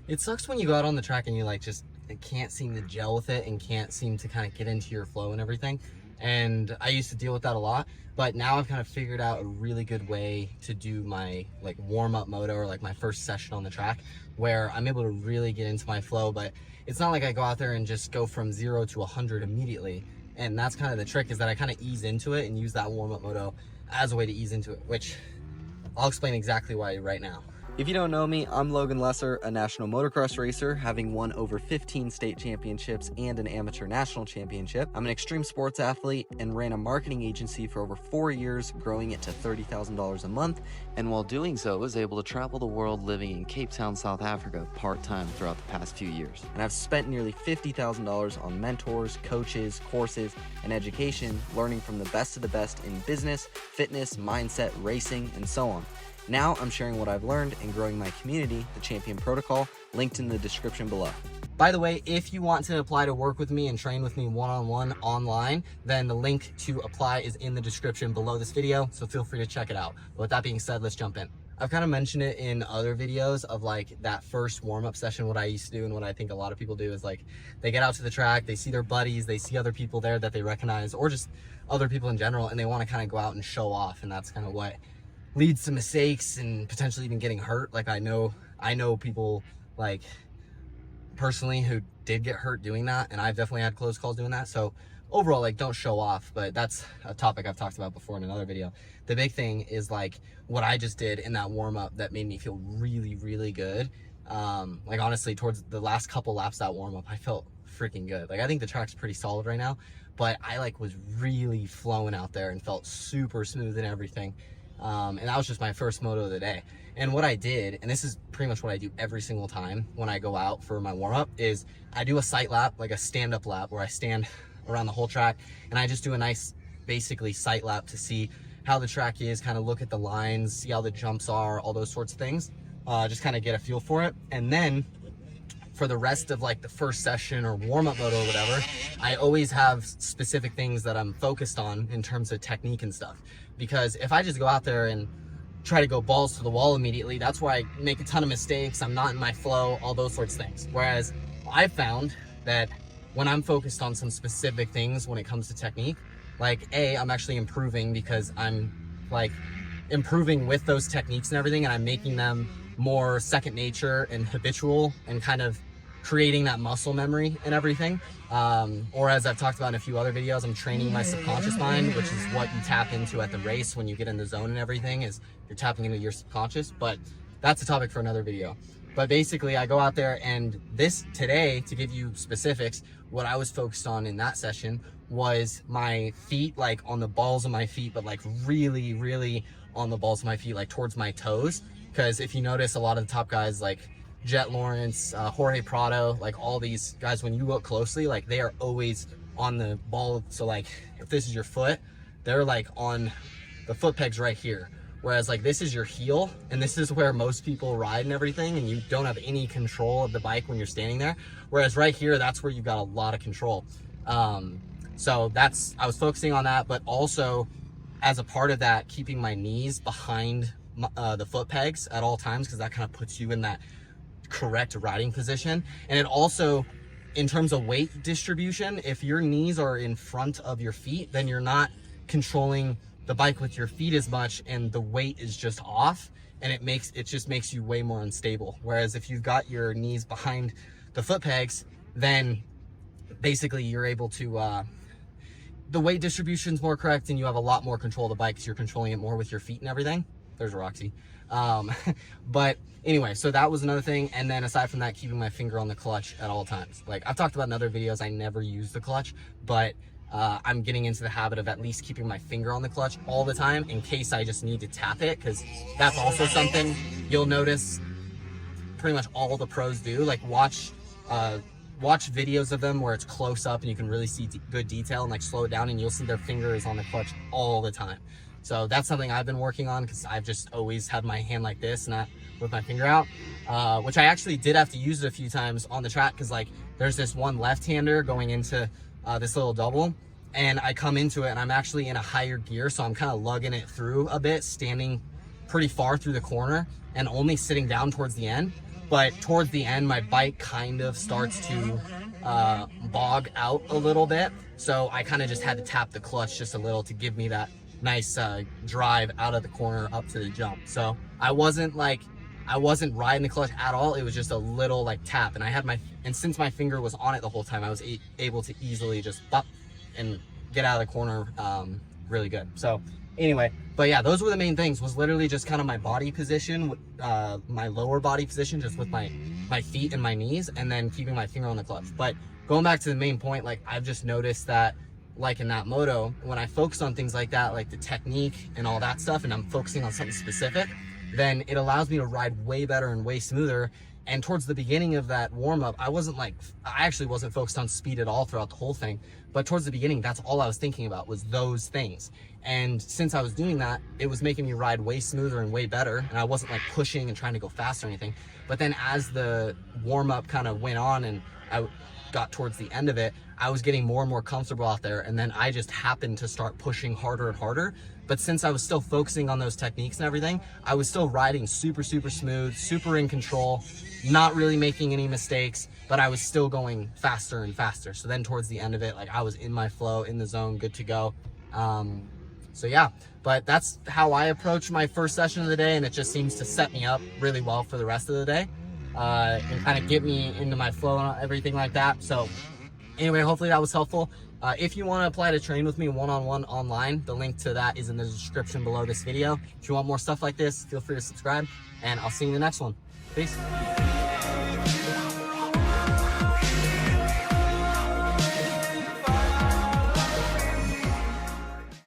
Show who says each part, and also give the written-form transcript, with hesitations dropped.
Speaker 1: It sucks when you go out on the track and you like just can't seem to gel with it and can't seem to kind of get into your flow and everything. And I used to deal with that a lot, but now I've kind of figured out a really good way to do my like warm-up moto or like my first session on the track where I'm able to really get into my flow. But it's not like I go out there and just go from 0 to 100 immediately. And that's kind of the trick, is that I kind of ease into it and use that warm-up moto as a way to ease into it, which I'll explain exactly why right now. If you don't know me, I'm Logan Lesser, a national motocross racer, having won over 15 state championships and an amateur national championship. I'm an extreme sports athlete and ran a marketing agency for over 4 years, growing it to $30,000 a month. And while doing so, was able to travel the world living in Cape Town, South Africa, part-time throughout the past few years. And I've spent nearly $50,000 on mentors, coaches, courses, and education, learning from the best of the best in business, fitness, mindset, racing, and so on. Now I'm sharing what I've learned and growing my community, the Champion Protocol, linked in the description below. By the way, if you want to apply to work with me and train with me one-on-one online, then the link to apply is in the description below this video, so feel free to check it out. But with that being said, let's jump in. I've kind of mentioned it in other videos of like that first warm-up session. What I used to do and what I think a lot of people do is like they get out to the track, they see their buddies, they see other people there that they recognize, or just other people in general, and they want to kind of go out and show off, and that's kind of what leads to mistakes and potentially even getting hurt. Like I know people like personally who did get hurt doing that, and I've definitely had close calls doing that. So overall, like, don't show off, but that's a topic I've talked about before in another video. The big thing is like what I just did in that warm-up that made me feel really, really good. Like honestly, towards the last couple laps that warm-up, I felt freaking good. Like I think the track's pretty solid right now, but I like was really flowing out there and felt super smooth and everything. And that was just my first moto of the day. And what I did, and this is pretty much what I do every single time when I go out for my warm-up, is I do a sight lap, like a stand-up lap, where I stand around the whole track and I just do a nice basically sight lap to see how the track is, kind of look at the lines, see how the jumps are, all those sorts of things, just kind of get a feel for it. And then for the rest of like the first session or warm-up moto or whatever, I always have specific things that I'm focused on in terms of technique and stuff. Because if I just go out there and try to go balls to the wall immediately, that's where I make a ton of mistakes. I'm not in my flow, all those sorts of things. Whereas I've found that when I'm focused on some specific things when it comes to technique, like I'm actually improving because I'm like improving with those techniques and everything, and I'm making them more second nature and habitual and kind of creating that muscle memory and everything. Or as I've talked about in a few other videos, I'm training my subconscious mind, which is what you tap into at the race when you get in the zone and everything, is you're tapping into your subconscious. But that's a topic for another video. But basically I go out there, and this today, to give you specifics, what I was focused on in that session was my feet, like on the balls of my feet, but like really, really on the balls of my feet, like towards my toes. Because if you notice, a lot of the top guys like Jet Lawrence, Jorge Prado, like all these guys, when you look closely, like they are always on the ball. So like if this is your foot, they're like on the foot pegs right here. Whereas like this is your heel, and this is where most people ride and everything, and you don't have any control of the bike when you're standing there. Whereas right here, that's where you've got a lot of control. So I was focusing on that, but also as a part of that, keeping my knees behind the foot pegs at all times, because that kind of puts you in that correct riding position. And it also, in terms of weight distribution, if your knees are in front of your feet, then you're not controlling the bike with your feet as much, and the weight is just off, and it just makes you way more unstable. Whereas if you've got your knees behind the foot pegs, then basically you're able to the weight distribution's more correct, and you have a lot more control of the bike because you're controlling it more with your feet and everything. There's Roxy. But anyway, so that was another thing. And then aside from that, keeping my finger on the clutch at all times. Like I've talked about in other videos, I never use the clutch, but I'm getting into the habit of at least keeping my finger on the clutch all the time in case I just need to tap it, because that's also something you'll notice pretty much all the pros do. Like watch videos of them where it's close up and you can really see good detail, and like slow it down and you'll see their finger is on the clutch all the time. So that's something I've been working on, because I've just always had my hand like this, not with my finger out, which I actually did have to use it a few times on the track, because like there's this one left-hander going into this little double, and I come into it and I'm actually in a higher gear, so I'm kind of lugging it through a bit, standing pretty far through the corner and only sitting down towards the end. but towards the end, my bike kind of starts to bog out a little bit. So I kind of just had to tap the clutch just a little to give me that nice drive out of the corner up to the jump. So I wasn't riding the clutch at all. It was just a little like tap, and since my finger was on it the whole time, I was able to easily just pop and get out of the corner really good. So anyway, but yeah, those were the main things, was literally just kind of my body position, my lower body position, just with my feet and my knees, and then keeping my finger on the clutch. But going back to the main point, like I've just noticed that, like in that moto, when I focus on things like that, like the technique and all that stuff, and I'm focusing on something specific, then it allows me to ride way better and way smoother. And towards the beginning of that warm-up, I actually wasn't focused on speed at all throughout the whole thing, but towards the beginning, that's all I was thinking about, was those things. And since I was doing that, it was making me ride way smoother and way better, and I wasn't like pushing and trying to go fast or anything. But then as the warm-up kind of went on and I got towards the end of it, I was getting more and more comfortable out there, and then I just happened to start pushing harder and harder. But since I was still focusing on those techniques and everything, I was still riding super smooth, super in control, not really making any mistakes, but I was still going faster and faster. So then towards the end of it, like I was in my flow, in the zone, good to go. So yeah, but that's how I approach my first session of the day, and it just seems to set me up really well for the rest of the day, and kind of get me into my flow and everything like that. So anyway, hopefully that was helpful. If you want to apply to train with me one-on-one online, the link to that is in the description below this video. If you want more stuff like this, feel free to subscribe, and I'll see you in the next one. Peace.